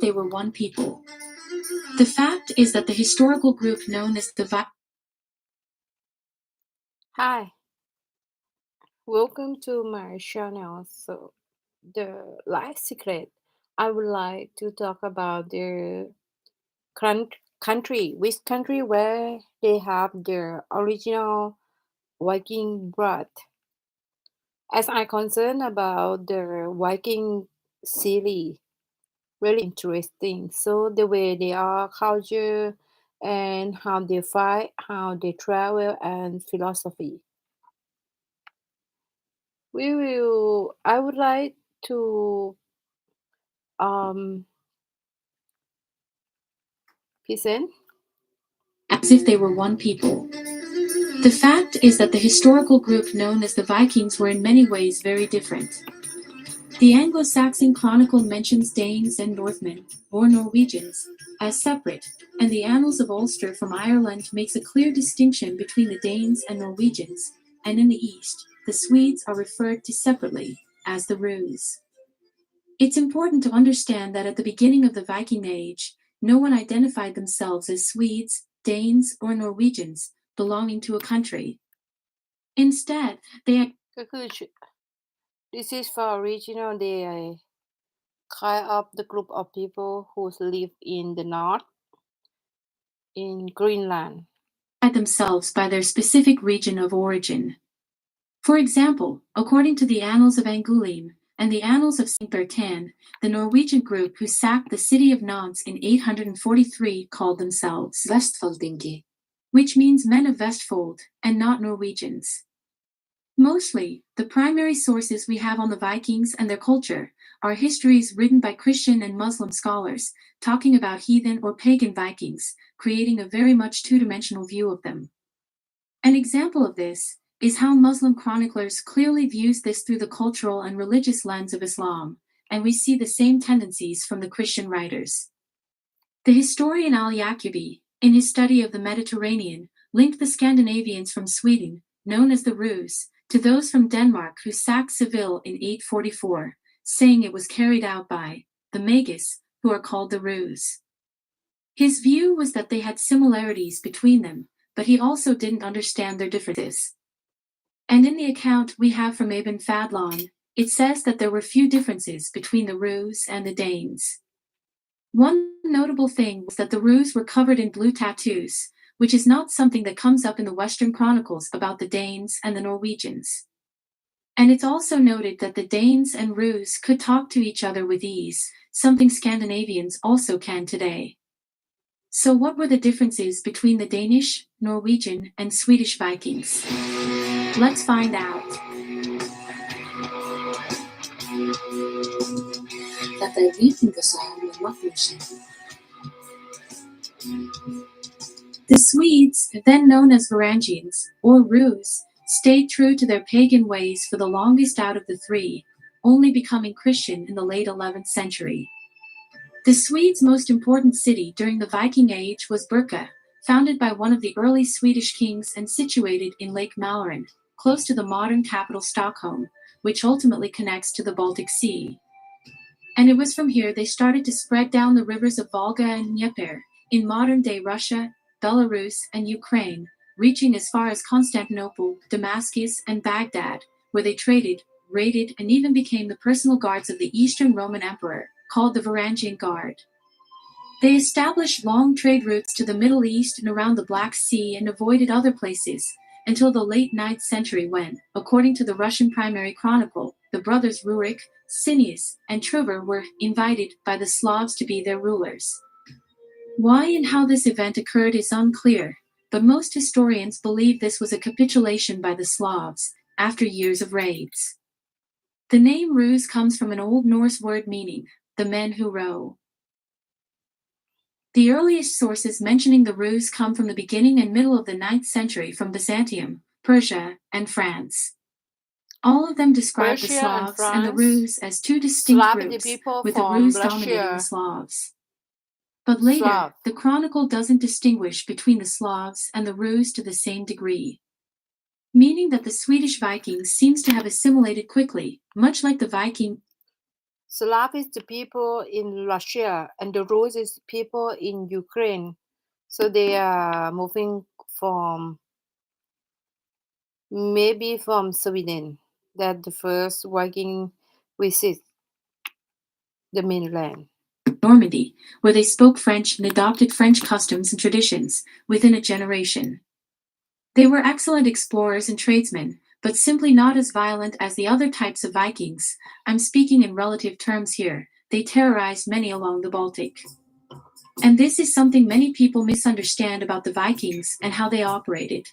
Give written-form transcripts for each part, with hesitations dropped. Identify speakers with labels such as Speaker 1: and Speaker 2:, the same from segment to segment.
Speaker 1: they were one people. The fact is that the historical group known as the
Speaker 2: Hi, welcome to my channel. So, the life secret, I would like to talk about the which country where they have their original Viking blood. As I concerned about the Viking series, really interesting. So the way they are culture and how they fight, how they travel, and philosophy. I would like to um present.
Speaker 1: as if they were one people. The fact is that the historical group known as the Vikings were in many ways very different. The Anglo-Saxon Chronicle mentions Danes and Northmen, or Norwegians, as separate, and the Annals of Ulster from Ireland makes a clear distinction between the Danes and Norwegians, and in the East, the Swedes are referred to separately, as the Rus. It's important to understand that at the beginning of the Viking Age, no one identified themselves as Swedes, Danes, or Norwegians, belonging to a country. Instead, they
Speaker 2: ก็คือ this is for original they kind of the group of people who live in the north in Greenland.
Speaker 1: identified themselves by their specific region of origin. For example, according to the Annals of Angoulême and the Annals of Saint Bertin, the Norwegian group who sacked the city of Nantes in 843 called themselves Vestfoldingi, which means men of Vestfold and not Norwegians. Mostly, the primary sources we have on the Vikings and their culture are histories written by Christian and Muslim scholars, talking about heathen or pagan Vikings, creating a very much two-dimensional view of them. An example of this is how Muslim chroniclers clearly views this through the cultural and religious lens of Islam, and we see the same tendencies from the Christian writers. The historian Al-Yaqubi, in his study of the Mediterranean, linked the Scandinavians from Sweden, known as the Rus, to those from Denmark who sacked Seville in 844, saying it was carried out by the Magus, who are called the Rus. His view was that they had similarities between them, but he also didn't understand their differences. And in the account we have from Ibn Fadlan, it says that there were few differences between the Rus and the Danes. One notable thing was that the Rus were covered in blue tattoos, which is not something that comes up in the Western chronicles about the Danes and the Norwegians. And it's also noted that the Danes and Rus could talk to each other with ease, something Scandinavians also can today. So what were the differences between the Danish, Norwegian, and Swedish Vikings? Let's find out. Dette vikingasagaen med Martinsen. The Swedes, then known as Varangians, or Rus, stayed true to their pagan ways for the longest out of the three, only becoming Christian in the late 11th century. The Swedes' most important city during the Viking Age was Birka, founded by one of the early Swedish kings and situated in Lake Mälaren, close to the modern capital Stockholm, which ultimately connects to the Baltic Sea. And it was from here they started to spread down the rivers of Volga and Dnieper, in modern-day Russia, Belarus, and Ukraine, reaching as far as Constantinople, Damascus, and Baghdad, where they traded, raided, and even became the personal guards of the Eastern Roman Emperor, called the Varangian Guard. They established long trade routes to the Middle East and around the Black Sea and avoided other places, until the late 9th century when, according to the Russian primary chronicle, the brothers Rurik, Sinius, and Truvor were invited by the Slavs to be their rulers. Why and how this event occurred is unclear, but most historians believe this was a capitulation by the Slavs, after years of raids. The name Rus comes from an Old Norse word meaning, the men who row. The earliest sources mentioning the Rus come from the beginning and middle of the 9th century from Byzantium, Persia, and France. All of them describe the
Speaker 2: Persia and
Speaker 1: Slavs and the
Speaker 2: France.
Speaker 1: Rus as two distinct
Speaker 2: Slavic
Speaker 1: groups,
Speaker 2: people
Speaker 1: with the
Speaker 2: from
Speaker 1: Rus dominating the
Speaker 2: Russia.
Speaker 1: Slavs. But later,
Speaker 2: Slav.
Speaker 1: the chronicle doesn't distinguish between the Slavs and the Rus to the same degree, meaning that the Swedish Vikings seems to have assimilated quickly, much like the Viking
Speaker 2: Slav is the people in Russia, and the Rus is people in Ukraine. So they are moving from maybe from Sweden. That the first Viking visit the mainland.
Speaker 1: Normandy, where they spoke French and adopted French customs and traditions within a generation. They were excellent explorers and tradesmen, but simply not as violent as the other types of Vikings. I'm speaking in relative terms here. They terrorized many along the Baltic. And this is something many people misunderstand about the Vikings and how they operated.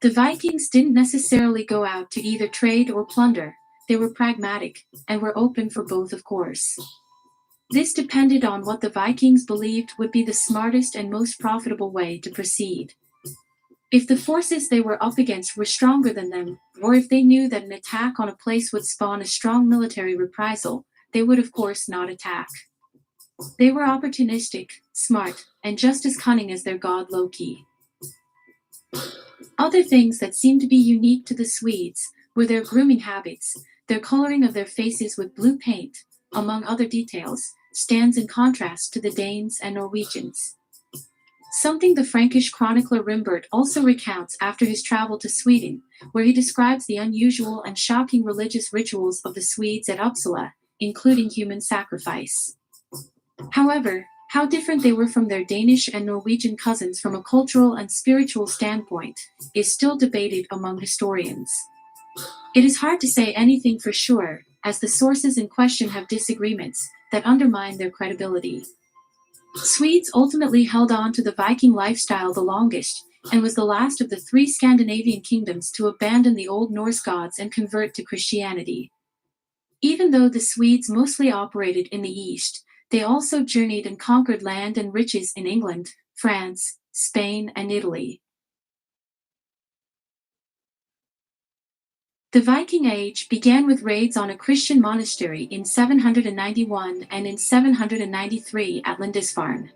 Speaker 1: The Vikings didn't necessarily go out to either trade or plunder. They were pragmatic and were open for both, of course. This depended on what the Vikings believed would be the smartest and most profitable way to proceed. If the forces they were up against were stronger than them, or if they knew that an attack on a place would spawn a strong military reprisal, they would of course not attack. They were opportunistic, smart, and just as cunning as their god Loki. Other things that seemed to be unique to the Swedes were their grooming habits. Their coloring of their faces with blue paint, among other details, stands in contrast to the Danes and Norwegians. Something the Frankish chronicler Rimbert also recounts after his travel to Sweden, where he describes the unusual and shocking religious rituals of the Swedes at Uppsala, including human sacrifice. However, how different they were from their Danish and Norwegian cousins from a cultural and spiritual standpoint is still debated among historians. It is hard to say anything for sure, as the sources in question have disagreements that undermine their credibility. Swedes ultimately held on to the Viking lifestyle the longest, and was the last of the three Scandinavian kingdoms to abandon the Old Norse gods and convert to Christianity. Even though the Swedes mostly operated in the east, they also journeyed and conquered land and riches in England, France, Spain, and Italy. The Viking Age began with raids on a Christian monastery in 791 and in 793 at Lindisfarne.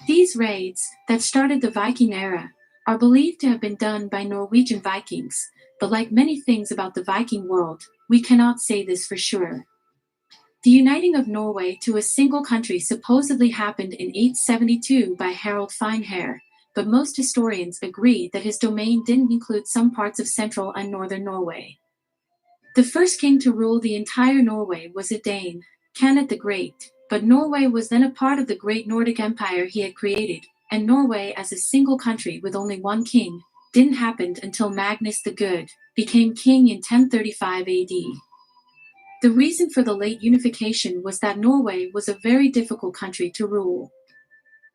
Speaker 1: These raids, that started the Viking era, are believed to have been done by Norwegian Vikings, but like many things about the Viking world, we cannot say this for sure. The uniting of Norway to a single country supposedly happened in 872 by Harald Finehair, but most historians agree that his domain didn't include some parts of central and northern Norway. The first king to rule the entire Norway was a Dane, Canute the Great, but Norway was then a part of the great Nordic Empire he had created, and Norway as a single country with only one king didn't happen until Magnus the Good became king in 1035 AD. The reason for the late unification was that Norway was a very difficult country to rule.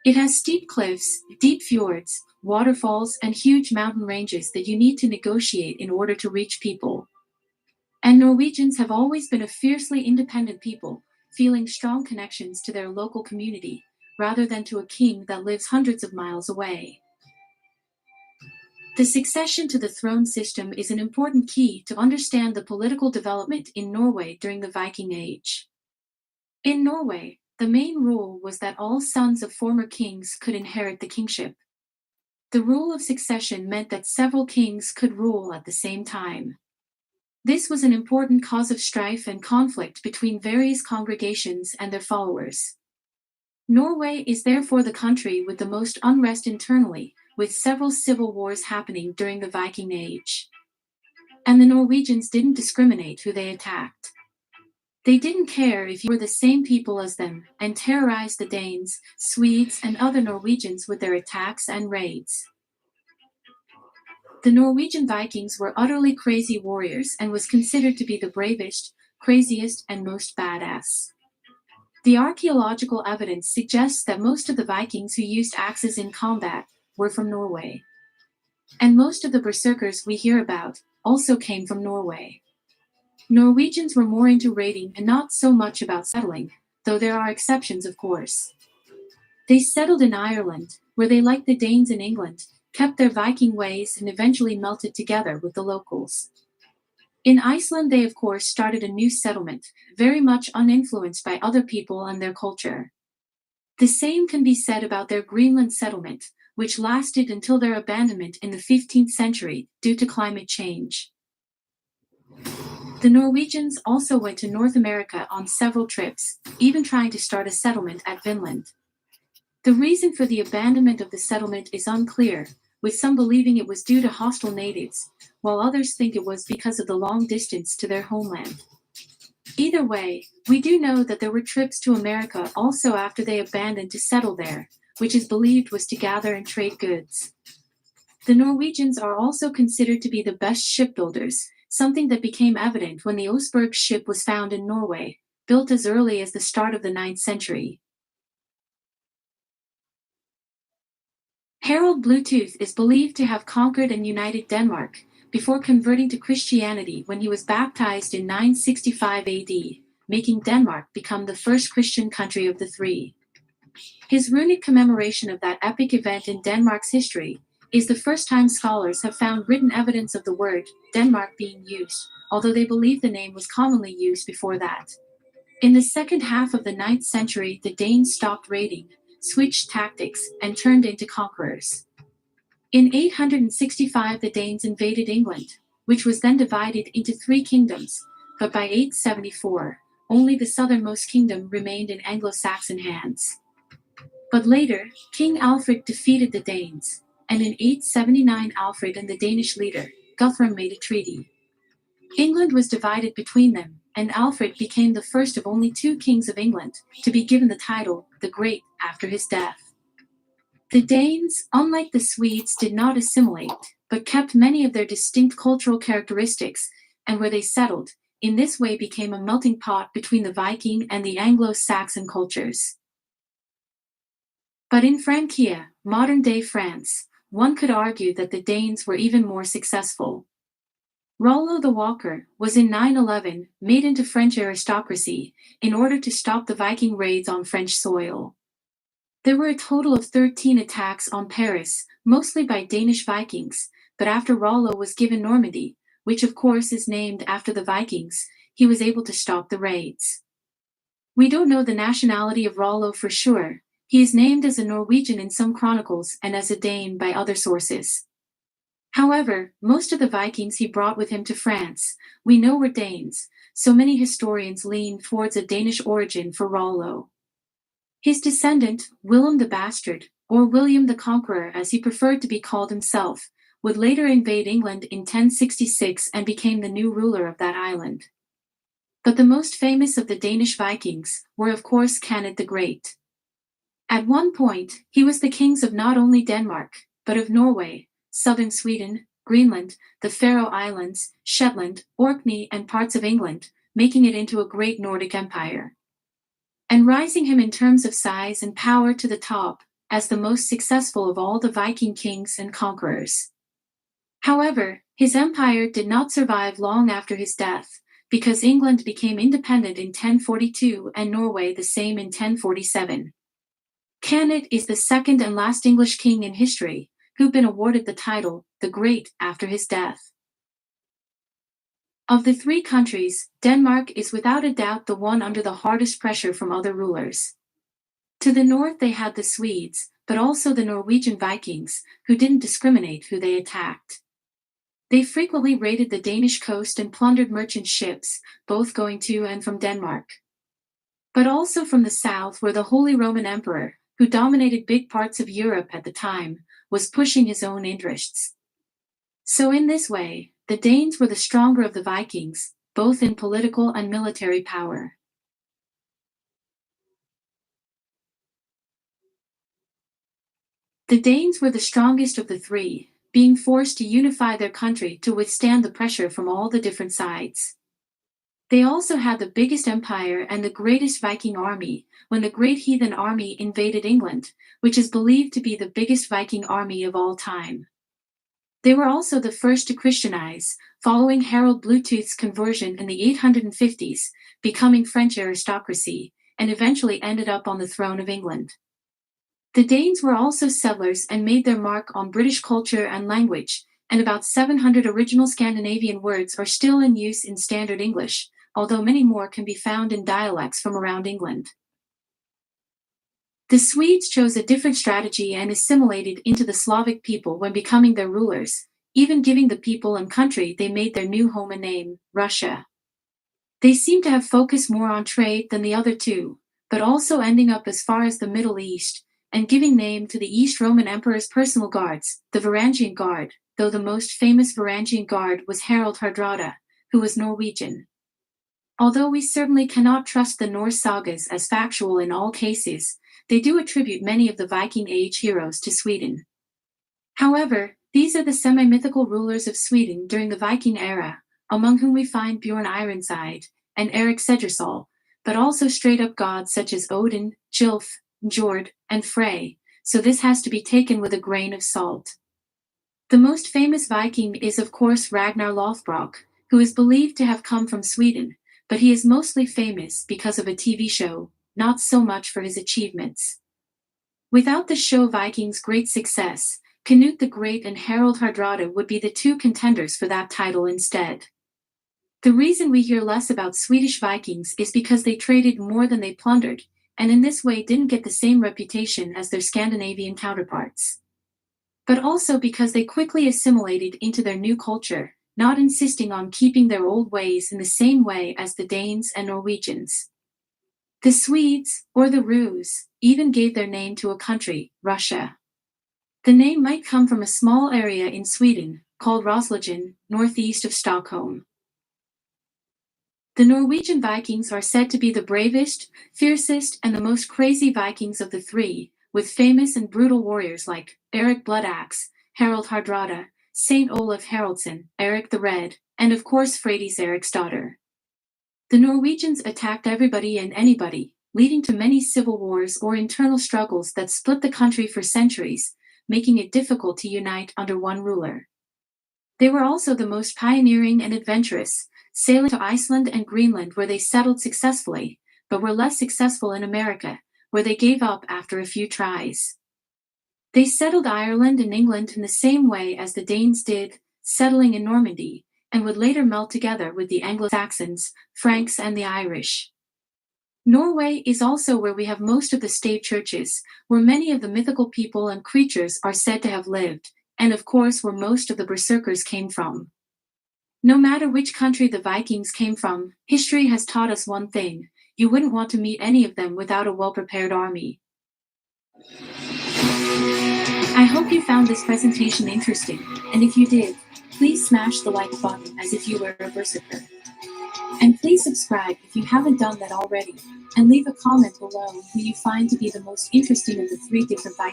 Speaker 1: It has steep cliffs, deep fjords, waterfalls, and huge mountain ranges that you need to negotiate in order to reach people. And Norwegians have always been a fiercely independent people, feeling strong connections to their local community, rather than to a king that lives hundreds of miles away. The succession to the throne system is an important key to understand the political development in Norway during the Viking Age. In Norway, the main rule was that all sons of former kings could inherit the kingship. The rule of succession meant that several kings could rule at the same time. This was an important cause of strife and conflict between various congregations and their followers. Norway is therefore the country with the most unrest internally, with several civil wars happening during the Viking Age. And the Norwegians didn't discriminate who they attacked. They didn't care if you were the same people as them, and terrorized the Danes, Swedes, and other Norwegians with their attacks and raids. The Norwegian Vikings were utterly crazy warriors and was considered to be the bravest, craziest, and most badass. The archaeological evidence suggests that most of the Vikings who used axes in combat were from Norway. And most of the berserkers we hear about also came from Norway. Norwegians were more into raiding and not so much about settling, though there are exceptions, of course. They settled in Ireland, where they, like the Danes in England, kept their Viking ways and eventually melted together with the locals. In Iceland, they of course started a new settlement, very much uninfluenced by other people and their culture. The same can be said about their Greenland settlement, which lasted until their abandonment in the 15th century due to climate change. The Norwegians also went to North America on several trips, even trying to start a settlement at Vinland. The reason for the abandonment of the settlement is unclear, with some believing it was due to hostile natives, while others think it was because of the long distance to their homeland. Either way, we do know that there were trips to America also after they abandoned to settle there, which is believed was to gather and trade goods. The Norwegians are also considered to be the best shipbuilders, something that became evident when the Oseberg ship was found in Norway, built as early as the start of the 9th century. Harald Bluetooth is believed to have conquered and united Denmark, before converting to Christianity when he was baptized in 965 AD, making Denmark become the first Christian country of the three. His runic commemoration of that epic event in Denmark's history is the first time scholars have found written evidence of the word Denmark being used, although they believe the name was commonly used before that. In the second half of the 9th century, the Danes stopped raiding, switched tactics, and turned into conquerors. In 865 the Danes invaded England, which was then divided into 3 kingdoms, but by 874, only the southernmost kingdom remained in Anglo-Saxon hands. But later, King Alfred defeated the Danes, and in 879 Alfred and the Danish leader, Guthrum made a treaty. England was divided between them, and Alfred became the first of only 2 kings of England to be given the title, the Great, after his death. The Danes, unlike the Swedes, did not assimilate, but kept many of their distinct cultural characteristics, and where they settled, in this way became a melting pot between the Viking and the Anglo-Saxon cultures. But in Francia, modern-day France, one could argue that the Danes were even more successful. Rollo the Walker was in 911 made into French aristocracy in order to stop the Viking raids on French soil. There were a total of 13 attacks on Paris, mostly by Danish Vikings, but after Rollo was given Normandy, which of course is named after the Vikings, he was able to stop the raids. We don't know the nationality of Rollo for sure. He is named as a Norwegian in some chronicles and as a Dane by other sources. However, most of the Vikings he brought with him to France, we know were Danes, so many historians lean towards a Danish origin for Rollo. His descendant, Willem the Bastard, or William the Conqueror as he preferred to be called himself, would later invade England in 1066 and became the new ruler of that island. But the most famous of the Danish Vikings were of course Canute the Great. At one point, he was the kings of not only Denmark, but of Norway, southern Sweden, Greenland, the Faroe Islands, Shetland, Orkney, and parts of England, making it into a great Nordic empire. And rising him in terms of size and power to the top, as the most successful of all the Viking kings and conquerors. However, his empire did not survive long after his death, because England became independent in 1042 and Norway the same in 1047. Canute is the second and last English king in history who've been awarded the title, the Great, after his death. Of the 3 countries, Denmark is without a doubt the one under the hardest pressure from other rulers. To the north they had the Swedes, but also the Norwegian Vikings, who didn't discriminate who they attacked. They frequently raided the Danish coast and plundered merchant ships, both going to and from Denmark. But also from the south where the Holy Roman Emperor, who dominated big parts of Europe at the time, was pushing his own interests. So in this way, the Danes were the stronger of the Vikings, both in political and military power. The Danes were the strongest of the 3, being forced to unify their country to withstand the pressure from all the different sides. They also had the biggest empire and the greatest Viking army when the Great Heathen Army invaded England, which is believed to be the biggest Viking army of all time. They were also the first to Christianize, following Harald Bluetooth's conversion in the 850s, becoming French aristocracy, and eventually ended up on the throne of England. The Danes were also settlers and made their mark on British culture and language, and about 700 original Scandinavian words are still in use in standard English, although many more can be found in dialects from around England. The Swedes chose a different strategy and assimilated into the Slavic people when becoming their rulers, even giving the people and country they made their new home a name, Russia. They seem to have focused more on trade than the other two, but also ending up as far as the Middle East, and giving name to the East Roman Emperor's personal guards, the Varangian Guard, though the most famous Varangian Guard was Harald Hardrada, who was Norwegian. Although we certainly cannot trust the Norse sagas as factual in all cases, they do attribute many of the Viking Age heroes to Sweden. However, these are the semi-mythical rulers of Sweden during the Viking era, among whom we find Bjorn Ironside and Eric Segersol, but also straight-up gods such as Odin, Gylf, Njord, and Frey, so this has to be taken with a grain of salt. The most famous Viking is of course Ragnar Lothbrok, who is believed to have come from Sweden, but he is mostly famous because of a TV show, not so much for his achievements. Without the show Viking's great success, Canute the Great and Harald Hardrada would be the two contenders for that title instead. The reason we hear less about Swedish Vikings is because they traded more than they plundered, and in this way didn't get the same reputation as their Scandinavian counterparts. But also because they quickly assimilated into their new culture, not insisting on keeping their old ways in the same way as the Danes and Norwegians. The Swedes, or the Rus, even gave their name to a country, Russia. The name might come from a small area in Sweden, called Roslagen, northeast of Stockholm. The Norwegian Vikings are said to be the bravest, fiercest, and the most crazy Vikings of the three, with famous and brutal warriors like Eric Bloodaxe, Harald Hardrada, Saint Olaf Haraldsson, Eric the Red, and of course Freydis Eriksdotter. The Norwegians attacked everybody and anybody, leading to many civil wars or internal struggles that split the country for centuries, making it difficult to unite under one ruler. They were also the most pioneering and adventurous, sailing to Iceland and Greenland where they settled successfully, but were less successful in America, where they gave up after a few tries. They settled Ireland and England in the same way as the Danes did, settling in Normandy, and would later melt together with the Anglo-Saxons, Franks, and the Irish. Norway is also where we have most of the state churches, where many of the mythical people and creatures are said to have lived, and of course where most of the berserkers came from. No matter which country the Vikings came from, history has taught us one thing: you wouldn't want to meet any of them without a well-prepared army. I hope you found this presentation interesting, and if you did, please smash the like button as if you were a berserker. And please subscribe if you haven't done that already, and leave a comment below who you find to be the most interesting of the three different Vikings.